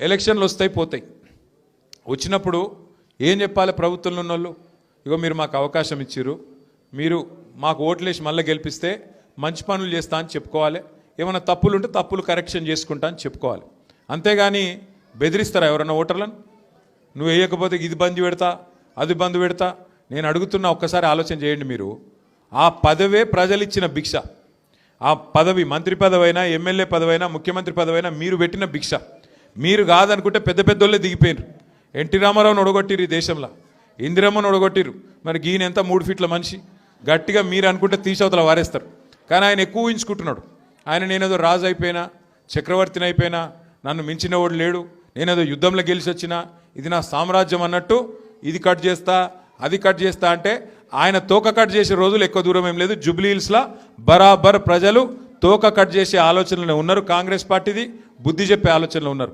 ఎలక్షన్లు వస్తాయి పోతాయి. వచ్చినప్పుడు ఏం చెప్పాలి ప్రభుత్వంలో ఉన్నోళ్ళు? ఇగో మీరు మాకు అవకాశం ఇచ్చిర్రు, మీరు మాకు ఓట్లేసి మళ్ళీ గెలిపిస్తే మంచి పనులు చేస్తా అని చెప్పుకోవాలి. ఏమైనా తప్పులు ఉంటే తప్పులు కరెక్షన్ చేసుకుంటా అని చెప్పుకోవాలి. అంతేగాని బెదిరిస్తారా ఎవరన్నా ఓటర్లను? నువ్వు వేయకపోతే ఇది బంద్ పెడతా, అది బంద్ పెడతా. నేను అడుగుతున్నా, ఒక్కసారి ఆలోచన చేయండి. మీరు ఆ పదవే ప్రజలు ఇచ్చిన భిక్ష. ఆ పదవి మంత్రి పదవైనా, ఎమ్మెల్యే పదవైనా, ముఖ్యమంత్రి పదవైనా మీరు పెట్టిన భిక్ష. మీరు కాదనుకుంటే పెద్ద పెద్దోళ్ళే దిగిపోయినారు. ఎన్టీ రామారావుని ఒడగొట్టిరు ఈ దేశంలో, ఇందిరమ్మను ఒడగొట్టిరు. మరి ఈయన ఎంత 3 ఫీట్ల మనిషి. గట్టిగా మీరు అనుకుంటే తీసవతల వారేస్తారు. కానీ ఆయన ఎక్కువ ఊహించుకుంటున్నాడు. ఆయన నేనేదో రాజు అయిపోయినా, చక్రవర్తిని అయిపోయినా, నన్ను మించిన వాడు లేడు, నేనేదో యుద్ధంలో గెలిచి వచ్చినా, ఇది నా సామ్రాజ్యం అన్నట్టు ఇది కట్ చేస్తా, అది కట్ చేస్తా అంటే ఆయన తోక కట్ చేసే రోజులు ఎక్కువ దూరం ఏం లేదు. జూబ్లీ హిల్స్లో బరాబర్ ప్రజలు తోక కట్ చేసే ఆలోచనలో ఉన్నారు. కాంగ్రెస్ పార్టీది బుద్ధి చెప్పే ఆలోచనలో ఉన్నారు.